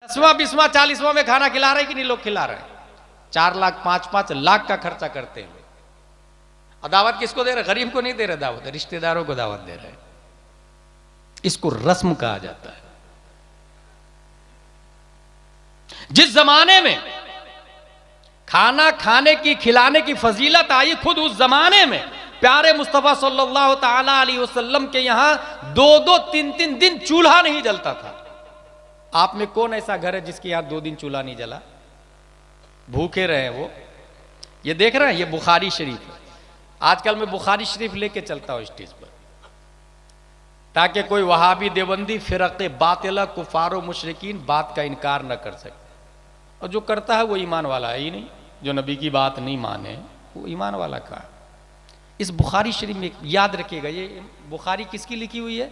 10वां 20वां 40वां में खाना खिला रहे कि नहीं लोग खिला रहे हैं। 4 लाख 5-5 लाख का खर्चा करते हैं। और दावत किसको दे रहे? गरीब को नहीं दे रहे दावत, रिश्तेदारों को दावत दे रहे हैं। इसको रस्म कहा जाता है। जिस जमाने में खाना खाने की खिलाने की फजीलत आई, खुद उस जमाने में प्यारे मुस्तफा सल्लल्लाहु ताला अलैहि वसल्लम के यहां 2-2 3-3 दिन चूल्हा नहीं जलता था। आप में कौन ऐसा घर है जिसके यहां 2 दिन चूल्हा नहीं जला? भूखे रहे वो। ये देख रहे हैं, ये बुखारी शरीफ है। आजकल मैं बुखारी शरीफ लेके चलता हूं स्टेज पर, ताकि कोई वहाबी देवबंदी फिरक़े बातिला कुफारो मुशरिकीन बात का इनकार न कर सके। और जो करता है वो ईमान वाला है ही नहीं। जो नबी की बात नहीं माने वो ईमान वाला कहा। इस बुखारी शरीफ में याद रखिएगा, ये बुखारी किसकी लिखी हुई है?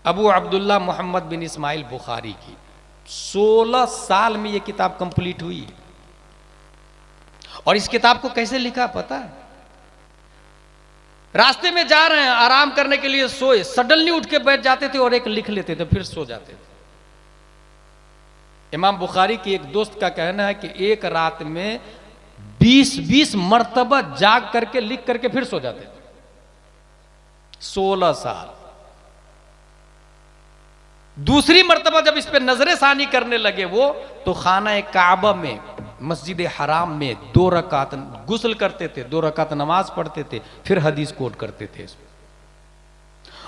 अबू अब्दुल्ला मोहम्मद बिन इस्माइल बुखारी की। 16 साल में ये किताब कंप्लीट हुई है। और इस किताब को कैसे लिखा पता है? रास्ते में जा रहे हैं, आराम करने के लिए सोए, सडनली उठ के बैठ जाते थे और एक लिख लेते थे, फिर सो जाते थे। इमाम बुखारी के एक दोस्त का कहना है कि एक रात में 20-20 मर्तबा जाग करके लिख करके फिर सो जाते थे। 16 साल। दूसरी मर्तबा जब इस पे नजरे सानी करने लगे वो, तो खाना काबा में मस्जिद हराम में 2 रकात गुस्ल करते थे, 2 रकात नमाज पढ़ते थे, फिर हदीस कोट करते थे।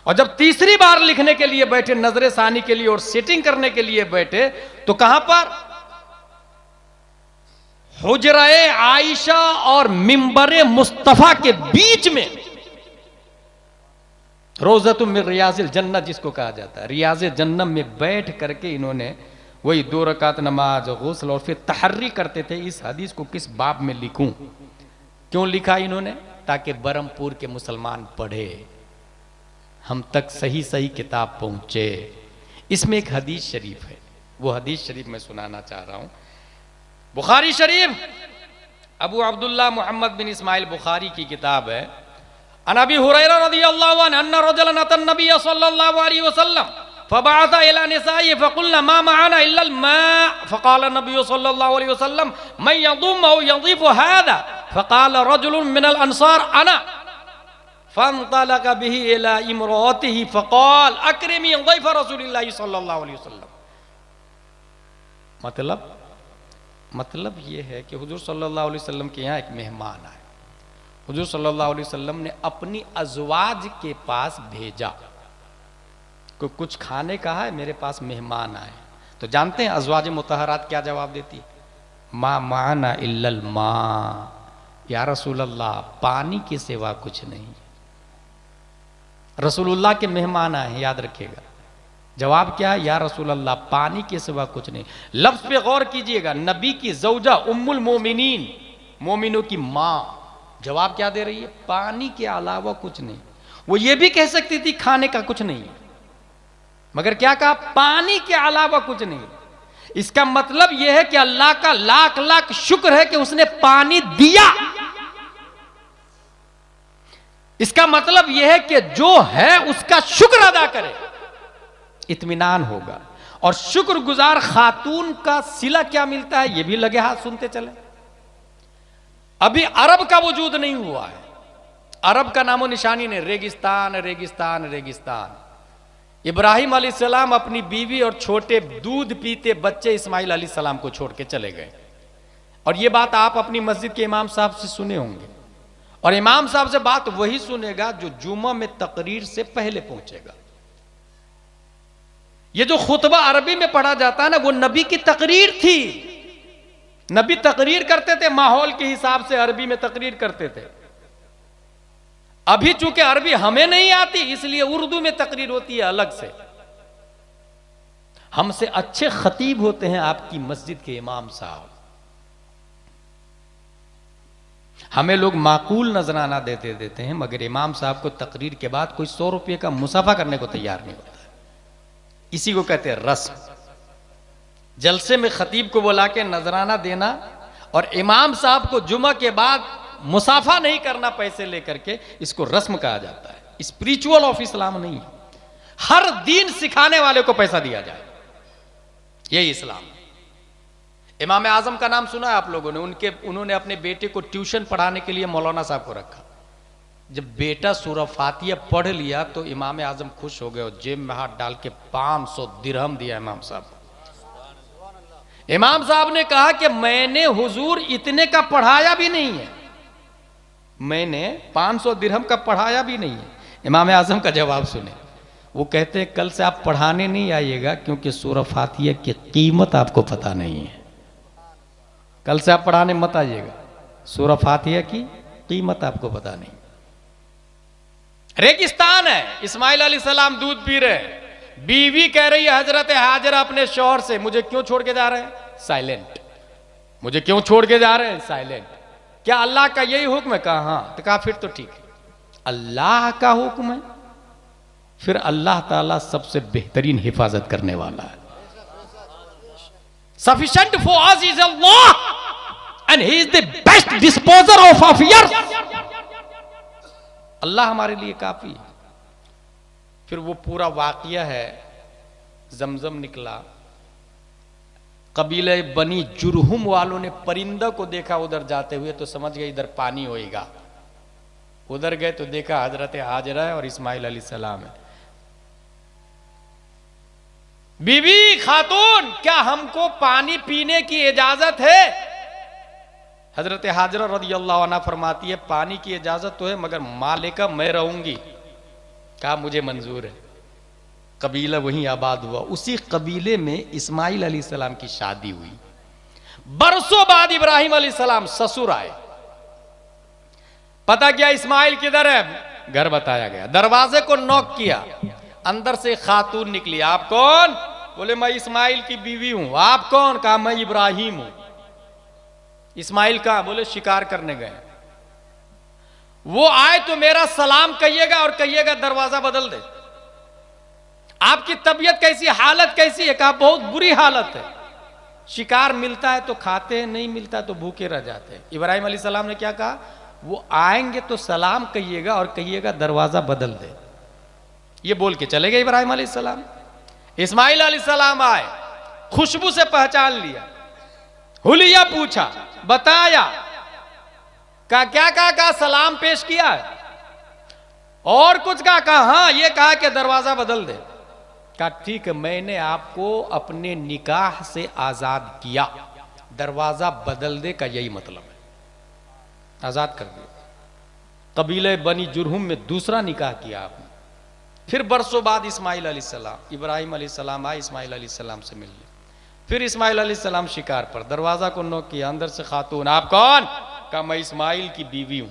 और जब तीसरी बार लिखने के लिए बैठे, नजरे सानी के लिए और सेटिंग करने के लिए बैठे, तो कहां पर? हुजरा-ए आयशा और मिंबर मुस्तफा के बीच में, रोज़तुम मिन रियाज़िल जन्नत जिसको कहा जाता है, रियाज़े जन्नत में बैठ करके इन्होंने वही 2 रकात नमाज गुस्ल और फिर तहर्री करते थे, इस हदीस को किस बाब में लिखूं। क्यों लिखा इन्होंने? ताकि बरमपुर के मुसलमान पढ़े, हम तक सही सही किताब पहुंचे। इसमें एक हदीस शरीफ है, वो हदीस शरीफ मैं सुनाना चाह रहा हूं। बुखारी शरीफ अबू अब्दुल्ला मोहम्मद बिन इस्माइल बुखारी की किताब है। अन अबी हुरैरा रज़ियल्लाहु अन्हु अन्ना रजुलन अतन नबी सल्लल्लाहु अलैहि वसल्लम फबअथ इला निसाई फकुलना मा मअना इल्ला अल-मा फक़ाल नबी सल्लल्लाहु अलैहि वसल्लम मन यदुम औ यज़ीफ़ु हादा फक़ाल रजुलुन मिनल अंसार अना फंतलक बिही इला इमरातिही फक़ाल अक्रिमी ज़ैफ़ रसूलिल्लाहि सल्लल्लाहु अलैहि वसल्लम। मतलब ये है कि हुजूर सल्लल्लाहु अलैहि वसल्लम के यहाँ एक मेहमान आए। हुजूर सल्लल्लाहु अलैहि वसल्लम ने अपनी अज़वाज के पास भेजा, को कुछ खाने कहा है, मेरे पास मेहमान आए। तो जानते हैं अज़वाज मुतहरात क्या जवाब देती है? मा माना इल्लल मा, या रसूल अल्लाह पानी के सिवा कुछ नहीं। रसूलुल्लाह के मेहमान आए, याद रखिएगा। जवाब क्या है? या रसूल अल्लाह पानी के सिवा कुछ नहीं। लफ्ज पे गौर कीजिएगा, नबी की ज़ौजा उम्मुल मोमिनीन, मोमिनों की माँ, जवाब क्या दे रही है? पानी के अलावा कुछ नहीं। वो ये भी कह सकती थी खाने का कुछ नहीं, मगर क्या कहा? पानी के अलावा कुछ नहीं। इसका मतलब यह है कि अल्लाह का लाख लाख शुक्र है कि उसने पानी दिया। इसका मतलब यह है कि जो है उसका शुक्र अदा करे, इत्मीनान होगा। और शुक्रगुजार खातून का सिला क्या मिलता है, यह भी लगे हाथ सुनते चले। अभी अरब का वजूद नहीं हुआ है, अरब का नामो निशानी नहीं, रेगिस्तान रेगिस्तान रेगिस्तान। इब्राहिम अलैहिस्सलाम अपनी बीवी और छोटे दूध पीते बच्चे इस्माइल अलैहिस्सलाम को छोड़ के चले गए। और यह बात आप अपनी मस्जिद के इमाम साहब से सुने होंगे। और इमाम साहब से बात वही सुनेगा जो जुम्मा में तकरीर से पहले पहुंचेगा। ये जो खुतबा अरबी में पढ़ा जाता है ना, वो नबी की तकरीर थी। नबी तकरीर करते थे, माहौल के हिसाब से अरबी में तकरीर करते थे। अभी चूंकि अरबी हमें नहीं आती, इसलिए उर्दू में तकरीर होती है अलग से। हमसे अच्छे खतीब होते हैं आपकी मस्जिद के इमाम साहब। हमें लोग माकूल नजराना देते हैं, मगर इमाम साहब को तकरीर के बाद कोई 100 रुपये का मुसाफा करने को तैयार नहीं होता। इसी को कहते हैं रस्म। जलसे में खतीब को बुला के नजराना देना और इमाम साहब को जुमा के बाद मुसाफा नहीं करना पैसे लेकर के, इसको रस्म कहा जाता है। स्पिरिचुअल ऑफ इस्लाम नहीं है। हर दीन सिखाने वाले को पैसा दिया जाए, यही इस्लाम है। इमाम आजम का नाम सुना है आप लोगों ने? उन्होंने अपने बेटे को ट्यूशन पढ़ाने के लिए मौलाना साहब को रखा। जब बेटा सूरह फातिहा पढ़ लिया तो इमाम आजम खुश हो गए और जेब में हाथ डाल के 500 दिरहम दिया इमाम साहब। इमाम साहब ने कहा कि मैंने हुजूर इतने का पढ़ाया भी नहीं है, मैंने 500 दिरहम का पढ़ाया भी नहीं है। इमाम आजम का जवाब सुने, वो कहते हैं कल से आप पढ़ाने नहीं आइएगा क्योंकि सूरह फातिहा की कीमत आपको पता नहीं है। कल से आप पढ़ाने मत आइएगा, सूरह फातिहा की कीमत आपको पता नहीं। रेगिस्तान है, इस्माइल अलैहिस्सलाम दूध पी रहे हैं, बीवी कह रही है हजरत हाजरा अपने शौहर से, मुझे क्यों छोड़ के जा रहे हैं? साइलेंट। मुझे क्यों छोड़ के जा रहे हैं? साइलेंट। क्या अल्लाह का यही हुक्म है? कहा हाँ। तो कहा फिर तो ठीक है, अल्लाह का हुक्म है, फिर अल्लाह ताला सबसे बेहतरीन हिफाजत करने वाला है। Sufficient for us is Allah and He is the best disposer of affairs. अल्लाह हमारे लिए काफी है। फिर वो पूरा वाकया है, जमजम निकला, कबीले बनी जुरहुम वालों ने परिंदा को देखा उधर जाते हुए तो समझ गए इधर पानी होएगा। उधर गए तो देखा हजरत हाजरा है और इस्माइल अलैहिस्सलाम है। बीबी खातून, क्या हमको पानी पीने की इजाजत है? हजरत हाजरा रदियल्लाहु अन्हा फरमाती है पानी की इजाजत तो है मगर मालिका मैं रहूंगी। कहा मुझे मंजूर है। कबीला वहीं आबाद हुआ। उसी कबीले में इस्माइल अलैहिस्सलाम की शादी हुई। बरसों बाद इब्राहिम अलैहिस्सलाम ससुर आए। पता क्या इस्माइल किधर है? घर बताया गया। दरवाजे को नॉक किया, अंदर से खातून निकली। आप कौन? बोले मैं इस्माइल की बीवी हूं। आप कौन? कहा मैं इब्राहिम हूं। इस्माइल कहा? बोले शिकार करने गए। वो आए तो मेरा सलाम कहिएगा और कहिएगा दरवाजा बदल दे। आपकी तबीयत कैसी, हालत कैसी है? कहा बहुत बुरी हालत है। शिकार मिलता है तो खाते हैं, नहीं मिलता तो भूखे रह जाते हैं। इब्राहिम अलैहिस्सलाम ने क्या कहा? वो आएंगे तो सलाम कहिएगा और कहिएगा दरवाजा बदल दे। ये बोल के चले गए इब्राहिम अलैहिस्सलाम। इस्माइल अलैहिस्सलाम आए, खुशबू से पहचान लिया, हुलिया पूछा, बताया, कहा क्या कहा सलाम पेश किया है और कुछ कहा हाँ ये कहा कि दरवाजा बदल दे। कहा ठीक है, मैंने आपको अपने निकाह से आजाद किया, दरवाजा बदल दे का यही मतलब है, आजाद कर दिया। कबीले बनी जुरहुम में दूसरा निकाह किया आपने। फिर बरसों बाद इस्माइल अलैहिस्सलाम, इब्राहिम अलैहिस्सलाम आए इस्माइल अलैहिस्सलाम से मिलने। फिर इस्माइल अलैहिस्सलाम शिकार पर, दरवाजा को नॉक किया, अंदर से खातून। आप कौन? कहा मैं इस्माइल की बीवी हूं।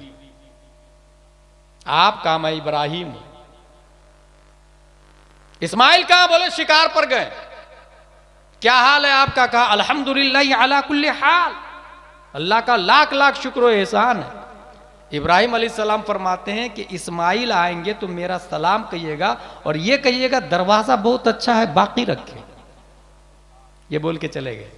आप? कहा मैं इब्राहिम हूं। इस्माइल कहां? बोले शिकार पर गए। क्या हाल है आपका? कहा अल्हम्दुलिल्लाह अला कुल्ली हाल, अल्लाह का लाख लाख शुक्र और एहसान है। इब्राहिम अलैहिस्सलाम फरमाते हैं कि इस्माइल आएंगे तो मेरा सलाम कहिएगा और ये कहिएगा दरवाजा बहुत अच्छा है, बाकी रखे। ये बोल के चले गए।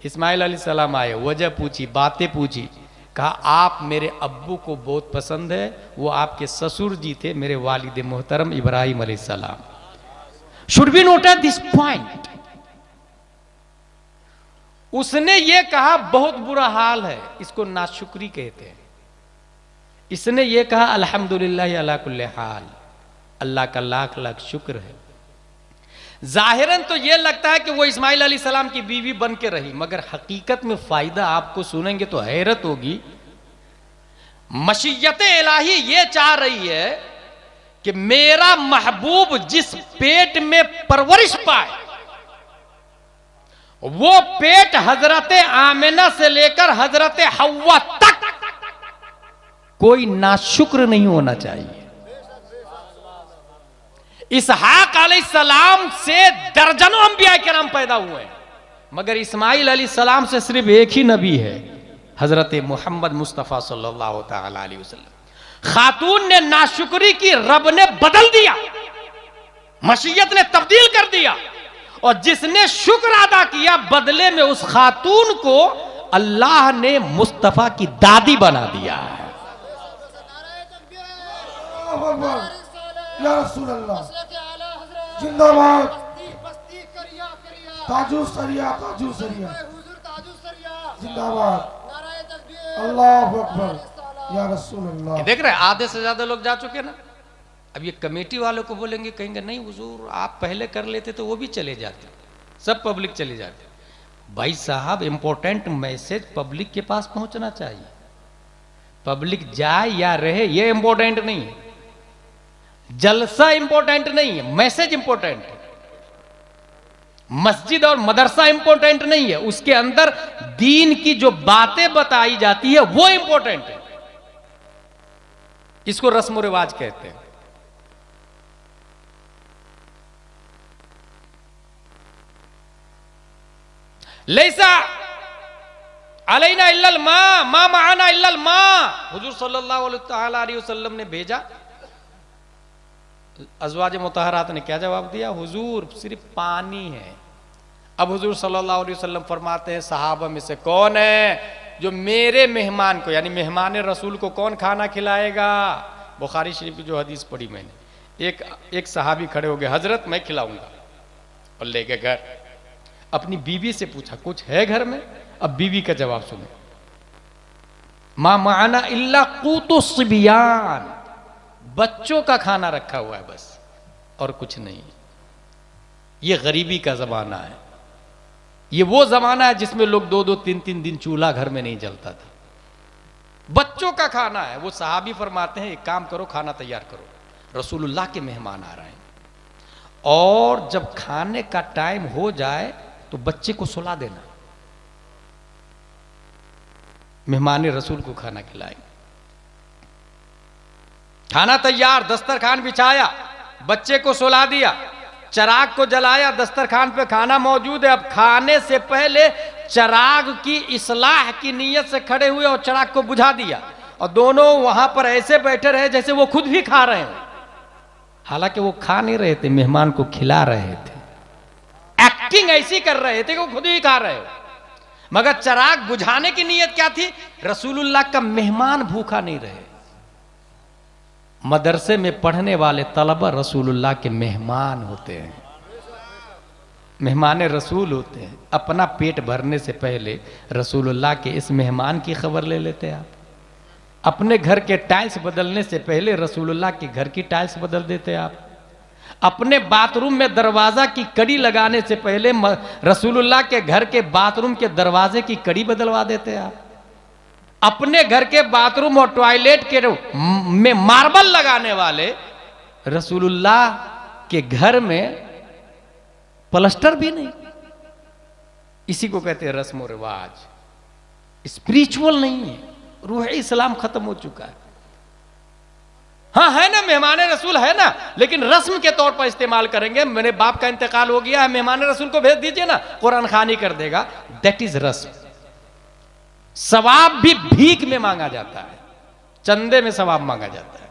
इस्माइल अलैहिस्सलाम आए, वजह पूछी, बातें पूछी। कहा आप मेरे अब्बू को बहुत पसंद है, वो आपके ससुर जी थे मेरे वालिद मोहतरम इब्राहिम अलैहिस्सलाम। Should be noted this point. उसने ये कहा बहुत बुरा हाल है, इसको नाशुक्री कहते हैं। इसने ये कहा अल्हम्दुलिल्लाह अला कुल्ली हाल, अल्लाह का लाख लाख शुक्र है। जाहिरन तो ये लगता है कि वो इस्माइल अलैहिस्सलाम की बीवी बन के रही, मगर हकीकत में फायदा आपको सुनेंगे तो हैरत होगी। मशीयत इलाही ये चाह रही है कि मेरा महबूब जिस पेट में परवरिश पाए, वो पेट हजरत आमिना से लेकर हजरत हव्वा तक कोई नाशुक्र नहीं होना चाहिए। इसहाक अलैहिस्सलाम से दर्जनों अंबिया किराम पैदा हुए हैं, मगर इस्माइल अलैहिस्सलाम से सिर्फ एक ही नबी है, हजरत मोहम्मद मुस्तफ़ा सल्लल्लाहु ताला अलैहि वसल्लम। खातून ने नाशुक्री की, रब ने बदल दिया, मशीयत ने तब्दील कर दिया, और जिसने शुक्र अदा किया बदले में उस खातून को अल्लाह ने मुस्तफ़ा की दादी बना दिया है। या रसूल अल्लाह जिंदाबाद। ताजू सरिया जिंदाबाद, अल्लाह अकबर या रसूल अल्लाह। देख रहे आधे से ज्यादा लोग जा चुके ना। अब ये कमेटी वालों को बोलेंगे, कहेंगे नहीं हुजूर आप पहले कर लेते तो वो भी चले जाते, सब पब्लिक चले जाते। भाई साहब इंपॉर्टेंट मैसेज पब्लिक के पास पहुंचना चाहिए। पब्लिक जाए या रहे ये इंपॉर्टेंट नहीं है, जलसा इंपॉर्टेंट नहीं है, मैसेज इंपॉर्टेंट है। मस्जिद और मदरसा इंपॉर्टेंट नहीं है, उसके अंदर दीन की जो बातें बताई जाती है वो इंपॉर्टेंट है। इसको रस्म रिवाज कहते हैं। लैसा अलैना इल्लल मा माना इल्लल मा, हुजूर सल्लल्लाहु अलैहि वसल्लम ने भेजा। अज़वाज मुतहरात ने क्या जवाब दिया? हुजूर सिर्फ पानी है। अब हुजूर सल्लल्लाहु अलैहि वसल्लम फरमाते हैं सहाबा में से कौन है जो मेरे मेहमान को, यानी मेहमान रसूल को कौन खाना खिलाएगा? बुखारी शरीफ की जो हदीस पढ़ी मैंने, एक सहाबी खड़े हो गए, हजरत मैं खिलाऊंगा, और ले गए घर। अपनी बीवी से पूछा कुछ है घर में? अब बीवी का जवाब सुनो, मा माना इल्ला क़ूतु सिबियान, बच्चों का खाना रखा हुआ है बस, और कुछ नहीं। ये गरीबी का जमाना है, ये वो जमाना है जिसमें लोग 2-2 3-3 दिन चूल्हा घर में नहीं जलता था। बच्चों का खाना है। वो सहाबी फरमाते हैं एक काम करो, खाना तैयार करो, रसूलुल्लाह के मेहमान आ रहे हैं, और जब खाने का टाइम हो जाए तो बच्चे को सुला देना, मेहमान रसूल को खाना खिलाएंगे। खाना तैयार, दस्तरखान बिछाया, बच्चे को सुला दिया, चराग को जलाया, दस्तरखान पे खाना मौजूद है। अब खाने से पहले चराग की इस्लाह की नीयत से खड़े हुए और चराग को बुझा दिया, और दोनों वहां पर ऐसे बैठे रहे जैसे वो खुद भी खा रहे हैं। हालांकि वो खा नहीं रहे थे, मेहमान को खिला रहे थे, एक्टिंग ऐसी कर रहे थे कि वो खुद ही खा रहे हो। मगर चराग बुझाने की नीयत क्या थी? रसूलुल्लाह का मेहमान भूखा नहीं रहे। मदरसे में पढ़ने वाले तलबा रसूलुल्लाह के मेहमान होते हैं, मेहमान रसूल होते हैं। अपना पेट भरने से पहले रसूलुल्लाह के इस मेहमान की खबर ले लेते हैं आप। अपने घर के टाइल्स बदलने से पहले रसूलुल्लाह के घर की टाइल्स बदल देते हैं आप। अपने बाथरूम में दरवाजा की कड़ी लगाने से पहले रसूलुल्लाह के घर के बाथरूम के दरवाजे की कड़ी बदलवा देते हैं आप। अपने घर के बाथरूम और टॉयलेट के में मार्बल लगाने वाले रसूलुल्लाह के घर में प्लास्टर भी नहीं। इसी को कहते हैं रस्म और रिवाज, स्पिरिचुअल नहीं है, रूह इस्लाम खत्म हो चुका है। हाँ है ना, मेहमान रसूल है ना, लेकिन रस्म के तौर पर इस्तेमाल करेंगे। मेरे बाप का इंतकाल हो गया है, मेहमान रसूल को भेज दीजिए ना, कुरान खानी कर देगा। दैट इज रस्म। सवाब भी भीख में मांगा जाता है, चंदे में सवाब मांगा जाता है।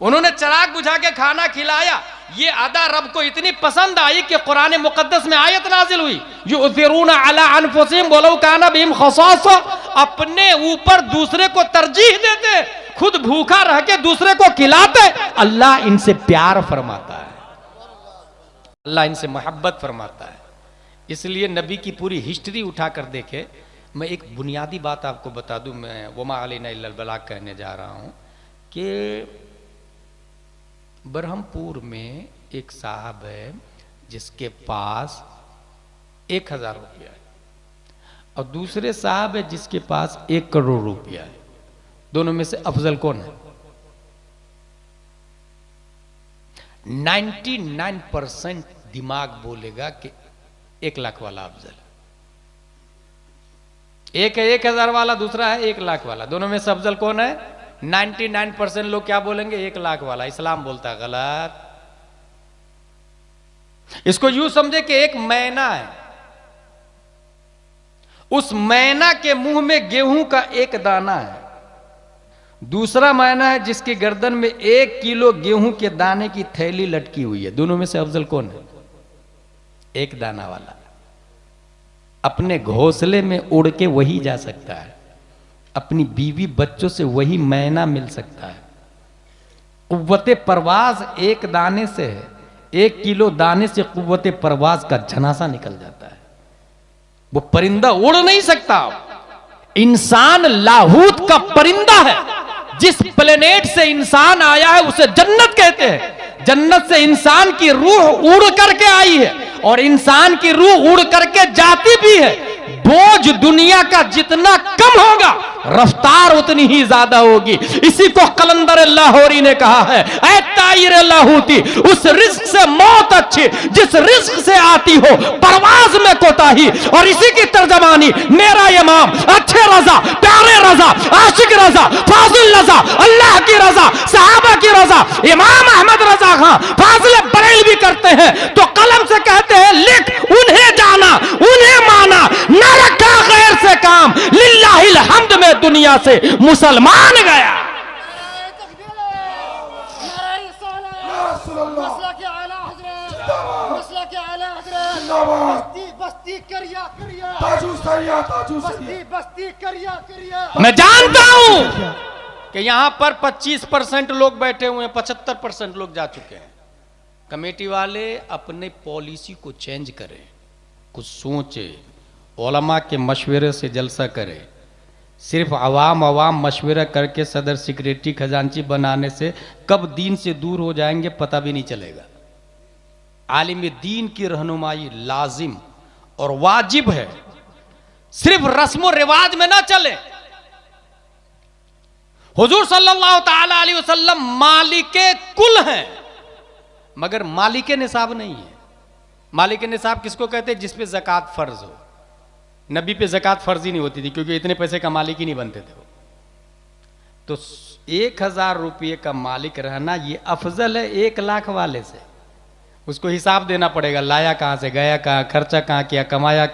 उन्होंने चराग बुझा के खाना खिलाया। ये अदा रब को इतनी पसंद आई कि कुरान मुकद्दस में आयत नाजिल हुई, युसिरूना अला अनफुसिहिम वलौ काना बिहिम खसासा, अपने ऊपर दूसरे को तरजीह देते, खुद भूखा रह के दूसरे को खिलाते। अल्लाह इनसे प्यार फरमाता है, अल्लाह इनसे मोहब्बत फरमाता है। इसलिए नबी की पूरी हिस्ट्री उठाकर देखे। मैं एक बुनियादी बात आपको बता दूं, मैं वमा अलैना इल्लल बलाग कहने जा रहा हूं कि बरहमपुर में एक साहब है जिसके पास 1000 रुपया है, और दूसरे साहब है जिसके पास 1 करोड़ रुपया है। दोनों में से अफजल कौन है? 99% दिमाग बोलेगा कि 1 लाख वाला अफजल। एक है 1000 वाला, दूसरा है 1 लाख वाला। दोनों में से अफजल कौन है? 99% लोग क्या बोलेंगे? 1 लाख वाला। इस्लाम बोलता है गलत। इसको यूं समझे कि एक मैना है, उस मैना के मुंह में गेहूं का 1 दाना है, दूसरा मैना है जिसकी गर्दन में 1 किलो गेहूं के दाने की थैली लटकी हुई है। दोनों में से अफजल कौन है? 1 दाना वाला। अपने घोंसले में उड़ के वही जा सकता है, अपनी बीवी बच्चों से वही मैना मिल सकता है। कुव्वते परवाज 1 दाने से है, 1 किलो दाने से कुव्वते परवाज का झनासा निकल जाता है। वो परिंदा उड़ नहीं सकता। इंसान लाहूत का परिंदा है। जिस प्लेनेट से इंसान आया है उसे जन्नत कहते हैं। जन्नत से इंसान की रूह उड़ करके आई है और इंसान की रूह उड़ करके जाती भी है। बोझ दुनिया का जितना कम होगा रफ्तार उतनी ही ज्यादा होगी। इसी को कलंदर लाहौरी ने कहा है, ऐ ताइर लाहौती, उस रिस्क से मौत अच्छी जिस रिस्क से आती हो परवाज में कोताही। और इसी की तर्जमानी मेरा इमाम अच्छे रजा, प्यारे रजा, आशिक रजा, फाजिल रजा, अल्लाह की रजा, सहाबा की रजा, इमाम अहमद रजा खां फाजिल बरेलवी करते हैं तो कलम से कहते हैं, लिख उन्हें जाना उन्हें माना, न रखा गैर से काम, लिल्लाहिल हम्द में दुनिया से मुसलमान गया। मैं जानता हूं कि यहां पर 25% लोग बैठे हुए हैं, 75% लोग जा चुके हैं। कमेटी वाले अपने पॉलिसी को चेंज करें, कुछ सोचे, उलमा के मशवरे से जलसा करें। सिर्फ अवाम मशवरा करके सदर सेक्रेटरी खजांची बनाने से कब दीन से दूर हो जाएंगे पता भी नहीं चलेगा। आलिम दीन की रहनुमाई लाजिम और वाजिब है। सिर्फ रस्म रिवाज में ना चले। हुजूर सल्लल्लाहु ताला अलैहि वसल्लम मालिके कुल हैं मगर मालिके निसाब नहीं है। मालिके निसाब किसको कहते हैं? जिस पे ज़कात फर्ज हो। नबी पे ज़कात फर्ज ही नहीं होती थी क्योंकि इतने पैसे का मालिक ही नहीं बनते थे वो। तो 1000 रुपये का मालिक रहना ये अफजल है 1 लाख वाले से। उसको हिसाब देना पड़ेगा, लाया कहां से, गया कहां, खर्चा कहां किया, कमाया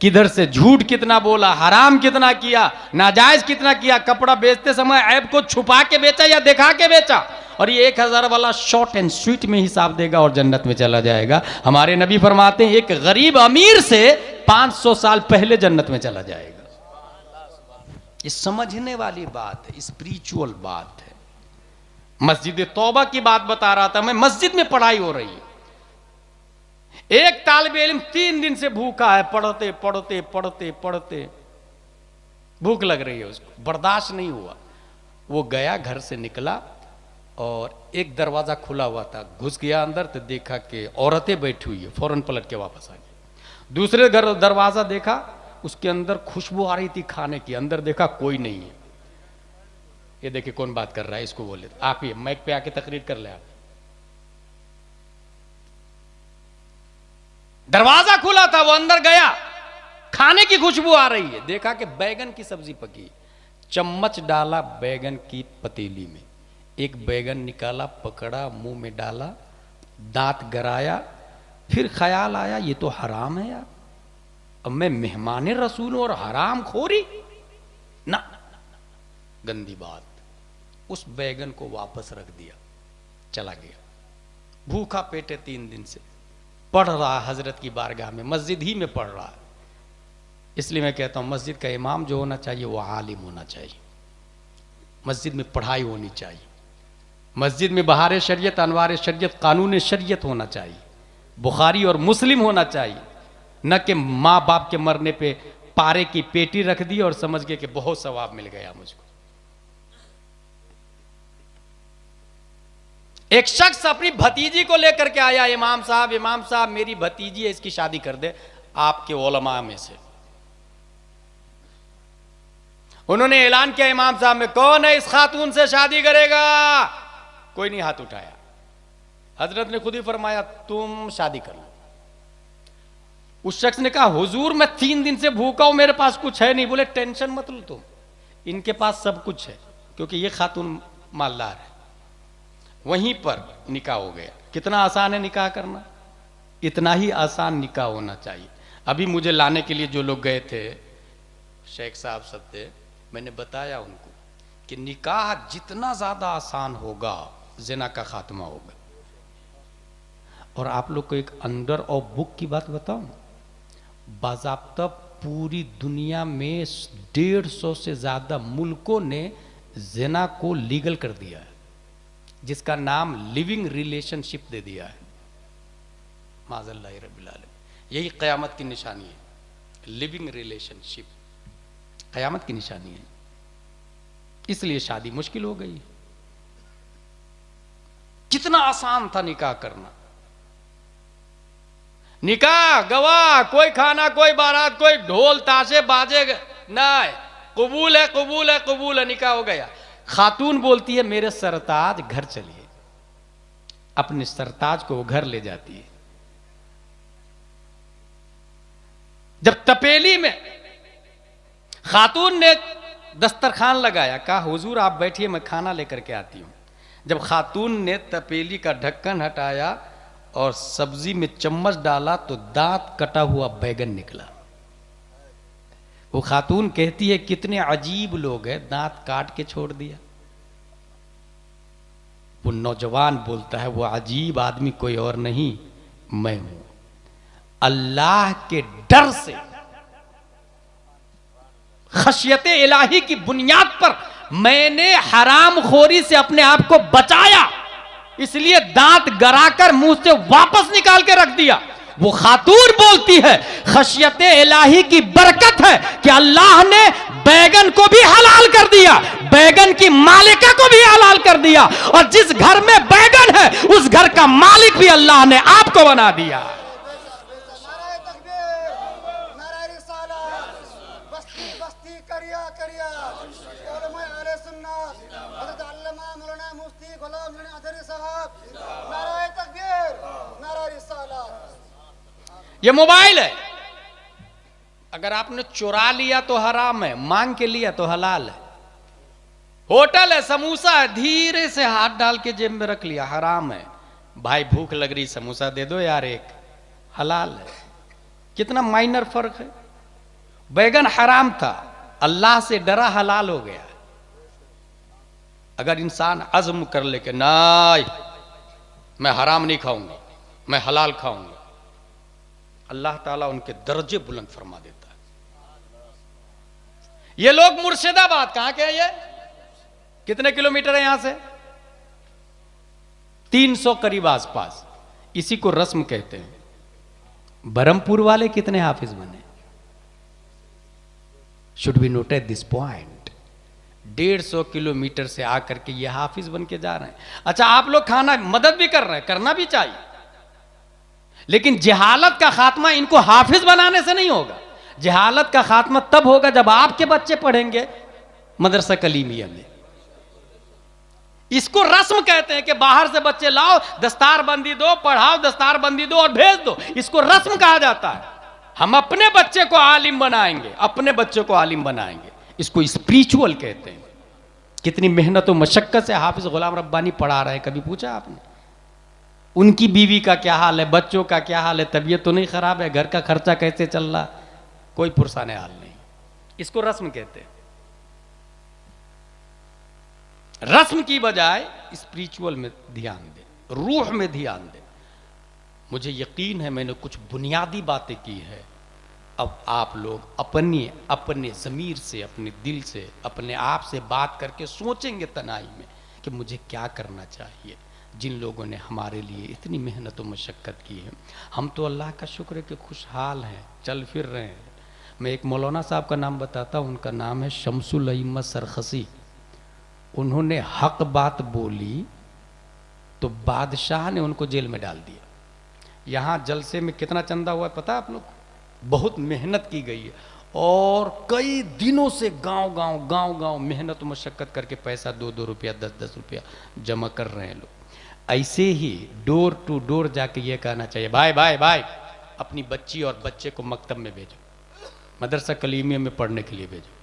किधर से, झूठ कितना बोला, हराम कितना किया, नाजायज कितना किया, कपड़ा बेचते समय ऐब को छुपा के बेचा या दिखा के बेचा। और ये 1000 वाला शॉर्ट एंड स्वीट में हिसाब देगा और जन्नत में चला जाएगा। हमारे नबी फरमाते हैं एक गरीब अमीर से 500 साल पहले जन्नत में चला जाएगा। ये समझने वाली बात है, स्पिरिचुअल बात है। मस्जिद तौबा की बात बता रहा था मैं। मस्जिद में पढ़ाई हो रही है, एक तालिब इल्म 3 दिन से भूखा है, पढ़ते पढ़ते पढ़ते पढ़ते भूख लग रही है उसको, बर्दाश्त नहीं हुआ। वो गया, घर से निकला और एक दरवाजा खुला हुआ था, घुस गया अंदर तो देखा कि औरतें बैठी हुई है, फौरन पलट के वापस आ गया। दूसरे घर दरवाजा देखा, उसके अंदर खुशबू आ रही थी खाने की, अंदर देखा कोई नहीं है। ये देखिए कौन बात कर रहा है, इसको बोले आप ही माइक पे आके तकरीर कर ले आप। दरवाजा खुला था, वो अंदर गया, खाने की खुशबू आ रही है। देखा कि बैगन की सब्जी पकी, चम्मच डाला बैगन की पतीली में, एक बैगन निकाला, पकड़ा, मुंह में डाला, दांत गराया, फिर ख्याल आया ये तो हराम है यार, अब मैं मेहमान रसूल हूं और हराम खोरी ना, गंदी बात। उस बैगन को वापस रख दिया, चला गया। भूखा पेटे 3 दिन से पढ़ रहा हजरत की बारगाह में, मस्जिद ही में पढ़ रहा है। इसलिए मैं कहता हूं मस्जिद का इमाम जो होना चाहिए वो आलिम होना चाहिए। मस्जिद में पढ़ाई होनी चाहिए। मस्जिद में बहार शरीयत, अनवार शरीयत, कानून शरीयत होना चाहिए। बुखारी और मुस्लिम होना चाहिए, न कि माँ बाप के मरने पे पारे की पेटी रख दी और समझ गए कि बहुत सवाब मिल गया मुझको। एक शख्स अपनी भतीजी को लेकर के आया, इमाम साहब मेरी भतीजी है, इसकी शादी कर दे आपके उलमा में से। उन्होंने ऐलान किया इमाम साहब में, कौन है इस खातून से शादी करेगा? कोई नहीं हाथ उठाया। हजरत ने खुद ही फरमाया तुम शादी कर लो। उस शख्स ने कहा हुजूर मैं 3 दिन से भूखा हूं, मेरे पास कुछ है नहीं। बोले टेंशन मत लो तुम, इनके पास सब कुछ है क्योंकि ये खातून मालदार है। वहीं पर निकाह हो गया। कितना आसान है निकाह करना, इतना ही आसान निकाह होना चाहिए। अभी मुझे लाने के लिए जो लोग गए थे, शेख साहब सब थे, मैंने बताया उनको कि निकाह जितना ज्यादा आसान होगा जिना का खात्मा होगा। और आप लोग को एक अंडर और बुक की बात बताऊं, बाज़ाब्ता पूरी दुनिया में 150 से ज्यादा मुल्कों ने जिना को लीगल कर दिया है, जिसका नाम लिविंग रिलेशनशिप दे दिया है। माज़ल्लाह रब्बिल आलमीन। यही क़यामत की निशानी है, लिविंग रिलेशनशिप क़यामत की निशानी है। इसलिए शादी मुश्किल हो गई। कितना आसान था निकाह करना, निकाह गवाह, कोई खाना, कोई बारात, कोई ढोल ताशे बाजे नहीं, कबूल है कबूल है कबूल है, निकाह हो गया। खातून बोलती है मेरे सरताज घर चलिए, अपने सरताज को वो घर ले जाती है। जब तपेली में खातून ने दस्तरखान लगाया, कहा हुजूर आप बैठिए मैं खाना लेकर के आती हूं। जब खातून ने तपेली का ढक्कन हटाया और सब्जी में चम्मच डाला तो दांत कटा हुआ बैगन निकला। वो खातून कहती है कितने अजीब लोग हैं, दांत काट के छोड़ दिया। वो नौजवान बोलता है वो अजीब आदमी कोई और नहीं मैं हूं। अल्लाह के डर से, खशियते इलाही की बुनियाद पर मैंने हराम खोरी से अपने आप को बचाया, इसलिए दांत गराकर मुंह से वापस निकाल के रख दिया। वो खातून बोलती है खशियते इलाही की बरकत है कि अल्लाह ने बैगन को भी हलाल कर दिया, बैगन की मालिका को भी हलाल कर दिया, और जिस घर में बैगन है उस घर का मालिक भी अल्लाह ने आपको बना दिया। ये मोबाइल है, अगर आपने चुरा लिया तो हराम है, मांग के लिया तो हलाल है। होटल है, समोसा है, धीरे से हाथ डाल के जेब में रख लिया, हराम है। भाई भूख लग रही, समोसा दे दो यार एक, हलाल है। कितना माइनर फर्क है। बैगन हराम था, अल्लाह से डरा, हलाल हो गया। अगर इंसान अज़्म कर ले कि नहीं मैं हराम नहीं खाऊंगा, मैं हलाल खाऊंगा, अल्लाह ताला उनके दर्जे बुलंद फरमा देता है। ये लोग मुर्शिदाबाद कहां के हैं, ये कितने किलोमीटर है यहां से? 300 करीब आसपास। इसी को रस्म कहते हैं। बरहमपुर वाले कितने हाफिज बने? Should be noted this point. 150 kilometre से आकर के ये हाफिज बन के जा रहे हैं। अच्छा, आप लोग खाना मदद भी कर रहे हैं, करना भी चाहिए, लेकिन जहालत का खात्मा इनको हाफिज बनाने से नहीं होगा। जहालत का खात्मा तब होगा जब आपके बच्चे पढ़ेंगे मदरसा कलीमिया में। इसको रस्म कहते हैं कि बाहर से बच्चे लाओ, दस्तार बंदी दो, पढ़ाओ, दस्तार बंदी दो और भेज दो। इसको रस्म कहा जाता है। हम अपने बच्चे को आलिम बनाएंगे, अपने बच्चे को आलिम बनाएंगे। इसको स्पिरिचुअल कहते हैं। कितनी मेहनत और मशक्कत से हाफिज गुलाम रब्बानी पढ़ा रहे हैं, कभी पूछा आपने? उनकी बीवी का क्या हाल है, बच्चों का क्या हाल है, तबीयत तो नहीं खराब है, घर का खर्चा कैसे चल रहा, कोई पुरसाने हाल नहीं। इसको रस्म कहते हैं। रस्म की बजाय स्पिरिचुअल में ध्यान दें, रूह में ध्यान दें। मुझे यकीन है मैंने कुछ बुनियादी बातें की है। अब आप लोग अपने ज़मीर से, अपने दिल से, अपने आप से बात करके सोचेंगे तनाई में कि मुझे क्या करना चाहिए। जिन लोगों ने हमारे लिए इतनी मेहनत और मशक्क़त की है, हम तो अल्लाह का शुक्र है कि खुशहाल हैं, चल फिर रहे हैं। मैं एक मौलाना साहब का नाम बताता हूँ, उनका नाम है शमसुल अइम्मत सरखसी। उन्होंने हक बात बोली तो बादशाह ने उनको जेल में डाल दिया। यहाँ जलसे में कितना चंदा हुआ पता है आप लोग? बहुत मेहनत की गई है और कई दिनों से गांव-गांव मेहनत मशक्क़त करके पैसा 2-2 रुपया 10-10 रुपया जमा कर रहे हैं लोग। ऐसे ही डोर टू डोर जाके ये कहना चाहिए, भाई भाई भाई अपनी बच्ची और बच्चे को मकतब में भेजो, मदरसा कलीमिया में पढ़ने के लिए भेजो।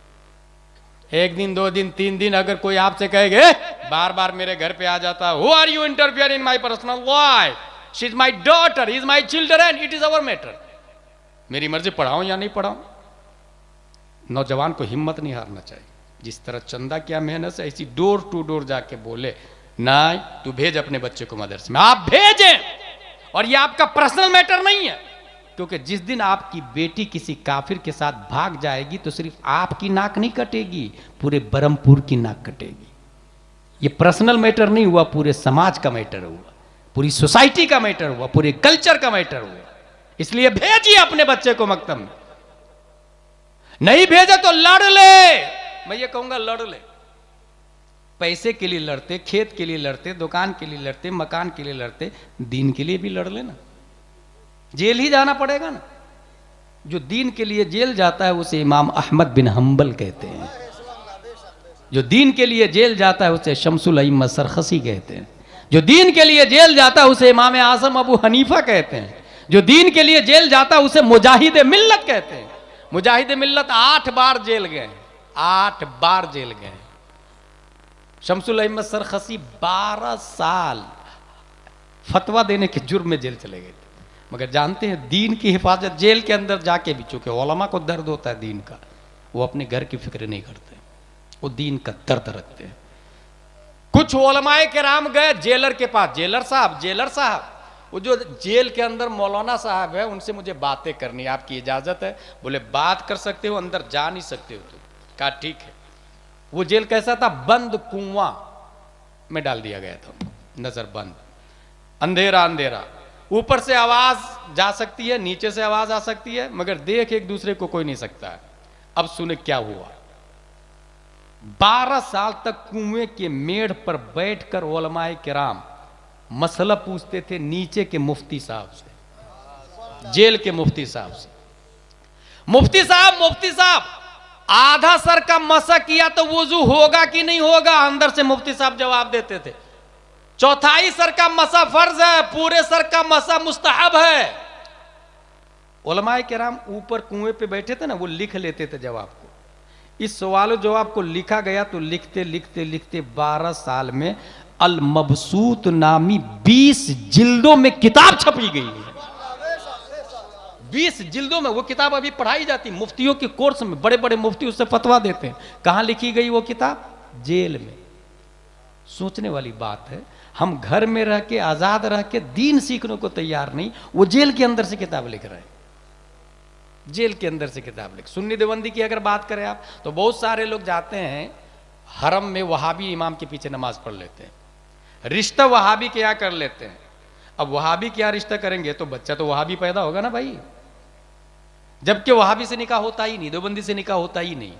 1 दिन 2 दिन 3 दिन अगर कोई आपसे कहेगा बार बार मेरे घर पे आ जाता, who are you interfere in my personal life, she is my daughter, is my children, it is our matter. मेरी मर्जी पढ़ाऊं या नहीं पढ़ाऊं। नौजवान को हिम्मत नहीं हारना चाहिए। जिस तरह चंदा किया मेहनत से, ऐसी डोर टू डोर जाके बोले नहीं तू भेज अपने बच्चे को मदरसे में, आप भेजें। और ये आपका पर्सनल मैटर नहीं है, क्योंकि जिस दिन आपकी बेटी किसी काफिर के साथ भाग जाएगी तो सिर्फ आपकी नाक नहीं कटेगी, पूरे बरहमपुर की नाक कटेगी। ये पर्सनल मैटर नहीं हुआ, पूरे समाज का मैटर हुआ। पूरी सोसाइटी का मैटर हुआ, पूरे कल्चर का मैटर हुआ। इसलिए भेजिए अपने बच्चे को मकतब में। नहीं भेजे तो लड़ ले, मैं ये कहूंगा लड़ ले। पैसे के लिए लड़ते, खेत के लिए लड़ते, दुकान के लिए लड़ते, मकान के लिए लड़ते, दीन के लिए भी लड़ लेना। जेल ही जाना पड़ेगा ना। जो दीन के लिए जेल जाता है उसे इमाम अहमद बिन हंबल कहते हैं। जो दीन के लिए जेल जाता है उसे शमसुल अइम्मा सरखसी कहते हैं। जो दीन के लिए जेल जाता है उसे इमाम आज़म अबू हनीफा कहते हैं। जो दीन के लिए जेल जाता है उसे मुजाहिद मिल्लत कहते हैं। मुजाहिद मिल्लत 8 बार जेल गए, 8 बार जेल गए। शमसुल अइम्मा सरखसी 12 साल फतवा देने के जुर्म में जेल चले गए थे। मगर जानते हैं दीन की हिफाजत जेल के अंदर जाके भी, चूंकि उलमा को दर्द होता है दीन का, वो अपने घर की फिक्र नहीं करते, वो दीन का दर्द रखते हैं। कुछ उलमाए किराम गए जेलर के पास, जेलर साहब वो जो जेल के अंदर मौलाना साहब है उनसे मुझे बातें करनी है, आपकी इजाजत है? बोले बात कर सकते हो, अंदर जा नहीं सकते हो। तो कहा ठीक है। वो जेल कैसा था? बंद कुआं में डाल दिया गया था, नजर बंद, अंधेरा अंधेरा। ऊपर से आवाज जा सकती है, नीचे से आवाज आ सकती है, मगर देख एक दूसरे को कोई नहीं सकता है। अब सुने क्या हुआ। 12 साल तक कुएं के मेढ़ पर बैठकर उलमाए किराम मसला पूछते थे नीचे के मुफ्ती साहब से, जेल के मुफ्ती साहब से। मुफ्ती साहब आधा सर का मसा किया तो वुजू होगा कि नहीं होगा? अंदर से मुफ्ती साहब जवाब देते थे, चौथाई सर का मसा फर्ज है, पूरे सर का मसा मुस्तहब है। उलमाए किराम ऊपर कुएं पे बैठे थे ना, वो लिख लेते थे जवाब को। इस सवाल जवाब को लिखा गया तो लिखते लिखते लिखते 12 साल में अल मबसूत नामी 20 जिल्दों में किताब छपी गई है। 20 जिल्दों में वो किताब अभी पढ़ाई जाती, मुफ्तियों के कोर्स में बड़े बड़े मुफ्ती उससे फतवा देते हैं। कहां लिखी गई वो किताब? जेल में। सोचने वाली बात है, हम घर में रह के आजाद रह के दीन सीखने को तैयार नहीं, वो जेल के अंदर से किताब लिख रहे हैं। जेल के अंदर से किताब लिख। सुन्नी देवबंदी की अगर बात करें आप, तो बहुत सारे लोग जाते हैं हरम में, वहाबी इमाम के पीछे नमाज पढ़ लेते हैं, रिश्ता वहाबी के यहाँ कर लेते हैं। अब वहाबी क्या रिश्ता करेंगे तो बच्चा तो वहाबी पैदा होगा ना भाई, जबकि वहाबी से निकाह होता ही नहीं, देवबंदी से निकाह होता ही नहीं,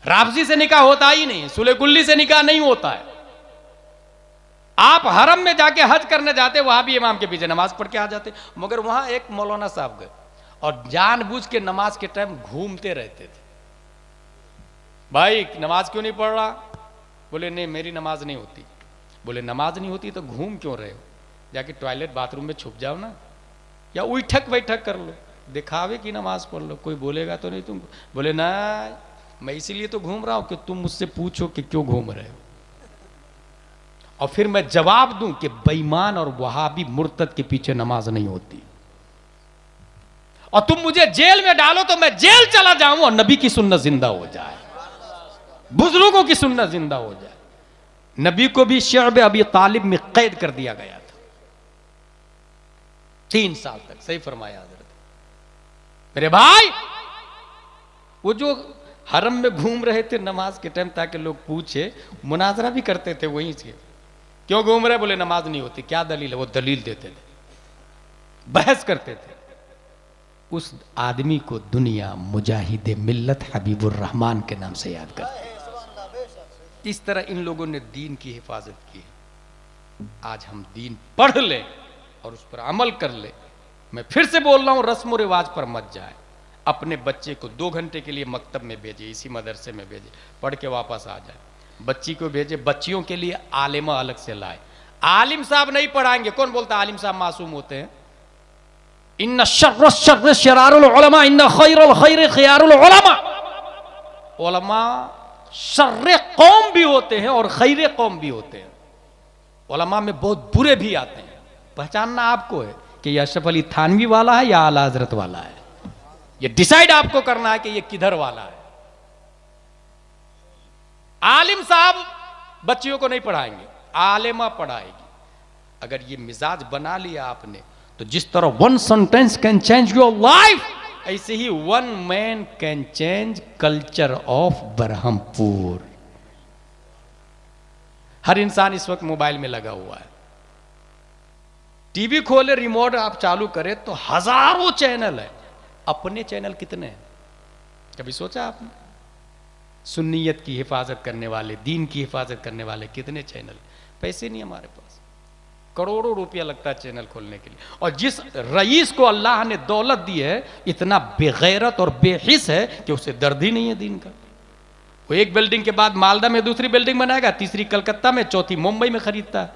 राफजी से निकाह होता ही नहीं, सुले कुल्ली से निकाह नहीं होता है। आप हरम में जाके हज करने जाते, वहाबी इमाम के पीछे नमाज पढ़ के आ जाते। मगर वहां एक मौलाना साहब गए और जानबूझ के नमाज के टाइम घूमते रहते थे। भाई नमाज क्यों नहीं पढ़ रहा? बोले नहीं मेरी नमाज नहीं होती। बोले नमाज नहीं होती तो घूम क्यों रहे हो? जाके टॉयलेट बाथरूम में छुप जाओ ना, या उठक बैठक कर लो, दिखावे की नमाज पढ़ लो, कोई बोलेगा तो नहीं तुमको। बोले ना मैं इसीलिए तो घूम रहा हूं कि तुम मुझसे पूछो कि क्यों घूम रहे हो, और फिर मैं जवाब दूं कि बेईमान और वहाबी मुर्तद के पीछे नमाज नहीं होती। और तुम मुझे जेल में डालो तो मैं जेल चला जाऊं और नबी की सुन्नत जिंदा हो जाए, बुजुर्गों की सुन्नत जिंदा हो जाए। नबी को भी शअब अबी तालिब में कैद कर दिया गया था 3 साल तक। सही फरमाया हजरत। मेरे भाई वो जो हरम में घूम रहे थे नमाज के टाइम, ताकि लोग पूछे, मुनाजरा भी करते थे वहीं से, क्यों घूम रहे? बोले नमाज नहीं होती। क्या दलील है? वो दलील देते थे, बहस करते थे। उस आदमी को दुनिया मुजाहिद मिल्लत हबीबुर रहमान के नाम से याद करते। इस तरह इन लोगों ने दीन की हिफाजत की। आज हम दीन पढ़ ले और उस पर अमल कर ले। मैं फिर से बोल रहा हूं, रस्म और रिवाज पर मत जाए। अपने बच्चे को 2 घंटे के लिए मकतब में भेजे, इसी मदरसे में भेजे, पढ़ के वापस आ जाए। बच्ची को भेजे, बच्चियों के लिए आलिमा अलग से लाए। आलिम साहब नहीं पढ़ाएंगे। कौन बोलता है आलिम साहब मासूम होते हैं? इन्ना शर्र शर्र शरारुल उलमा इन्ना खैरुल खैर खियारुल उलमा। उलमा शर्रे कौम भी होते हैं और खैरे कौम भी होते हैं। उलमा में बहुत बुरे भी आते हैं। पहचानना आपको है कि यह अशरफ अली थानवी वाला है या आला हजरत वाला है। ये डिसाइड आपको करना है कि ये किधर वाला है। आलिम साहब बच्चियों को नहीं पढ़ाएंगे, आलिमा पढ़ाएगी। अगर ये मिजाज बना लिया आपने, तो जिस तरह 1 sentence can change your life, ऐसे ही 1 man can change culture of Berhampur. हर इंसान इस वक्त मोबाइल में लगा हुआ है। टीवी खोले, रिमोट आप चालू करें तो हजारों चैनल है। अपने चैनल कितने हैं? कभी सोचा आपने? सुन्नियत की हिफाजत करने वाले, दीन की हिफाजत करने वाले कितने चैनल? पैसे नहीं हमारे पास, करोड़ों रुपया लगता है चैनल खोलने के लिए। और जिस रईस को अल्लाह ने दौलत दी है, इतना बेगैरत और बेहिस है कि उसे दर्द ही नहीं है दीन का। वो एक बिल्डिंग के बाद मालदा में दूसरी बिल्डिंग बनाएगा, तीसरी कलकत्ता में, चौथी मुंबई में खरीदता है।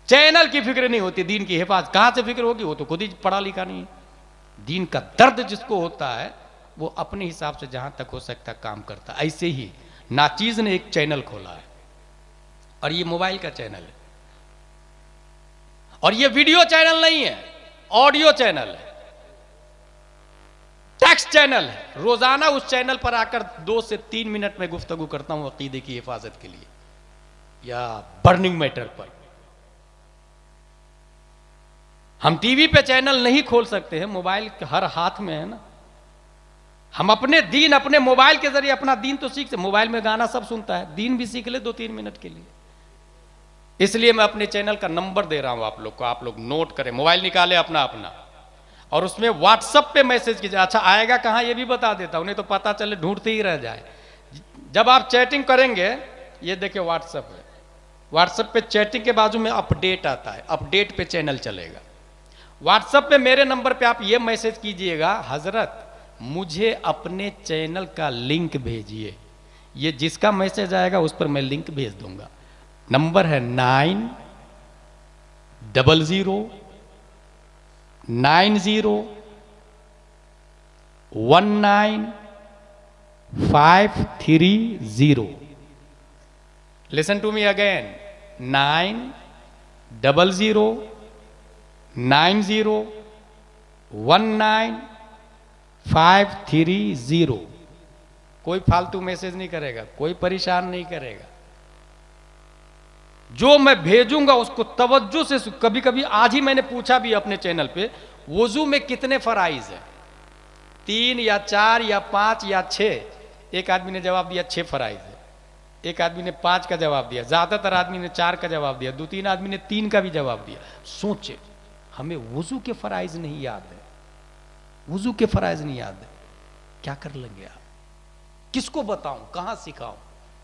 चैनल की फिक्र नहीं होती, दीन की हिफाजत कहां से फिक्र होगी? वो तो खुद ही पढ़ा लिखा नहीं है। दीन का दर्द जिसको होता है वो अपने हिसाब से जहां तक हो सकता काम करता है। ऐसे ही नाचीज ने एक चैनल खोला है, और ये मोबाइल का चैनल है, और ये वीडियो चैनल नहीं है, ऑडियो चैनल है, टेक्स्ट चैनल है। रोजाना उस चैनल पर आकर 2 से 3 मिनट में गुफ्तगू करता हूं अकीदे की हिफाजत के लिए या बर्निंग मैटर पर। हम टीवी पे चैनल नहीं खोल सकते हैं, मोबाइल हर हाथ में है ना। हम अपने दीन अपने मोबाइल के जरिए अपना दीन तो सीख सकते। मोबाइल में गाना सब सुनता है, दीन भी सीख ले 2-3 मिनट के लिए। इसलिए मैं अपने चैनल का नंबर दे रहा हूं आप लोग को, आप लोग नोट करें, मोबाइल निकाले अपना अपना, और उसमें व्हाट्सएप पे मैसेज कीजिए। अच्छा आएगा कहां ये भी बता देता हूं, नहीं तो पता चले ढूंढते ही रह जाए। जब आप चैटिंग करेंगे, ये देखिए व्हाट्सएप है, व्हाट्सएप पे चैटिंग के बाजू में अपडेट आता है, अपडेट पे चैनल चलेगा। व्हाट्सएप पे मेरे नंबर पे आप ये मैसेज कीजिएगा, हजरत मुझे अपने चैनल का लिंक भेजिए। ये जिसका मैसेज आएगा उस पर मैं लिंक भेज दूंगा। नंबर है 900-90-19-530। Listen to me again, 900-90-19-530। कोई फालतू मैसेज नहीं करेगा, कोई परेशान नहीं करेगा। जो मैं भेजूंगा उसको तवज्जो से, कभी कभी आज ही मैंने पूछा भी अपने चैनल पे, वुजू में कितने फराइज है? 3 या 4 या 5 या 6। एक आदमी ने जवाब दिया 6 फराइज है, एक आदमी ने 5 का जवाब दिया, ज्यादातर आदमी ने 4 का जवाब दिया, 2-3 आदमी ने 3 का भी जवाब दिया। सोचे, हमें वुजू के फराइज नहीं याद है, वुजू के फराइज नहीं याद है, क्या कर लेंगे आप? किसको बताऊं, कहां सिखाऊं?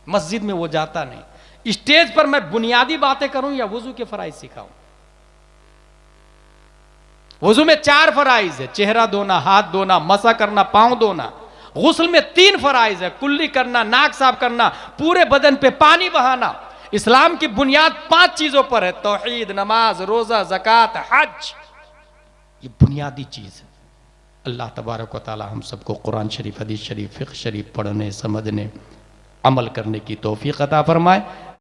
मस्जिद में वो जाता नहीं, स्टेज पर मैं बुनियादी बातें करूं या वुजू के फराइज सिखाऊं? वुजू में 4 फराइज है, चेहरा धोना, हाथ धोना, मसा करना, पांव धोना। गुस्ल में 3 फराइज है, कुल्ली करना, नाक साफ करना, पूरे बदन पे पानी बहाना। इस्लाम की बुनियाद 5 चीजों पर है, तौहीद, नमाज, रोजा, ज़कात, हज। ये बुनियादी चीज है। अल्लाह तबारक व तआला हम सबको कुरान शरीफ, हदीस शरीफ, फिक़्ह शरीफ पढ़ने, समझने, अमल करने की तौफीक अता फरमाए।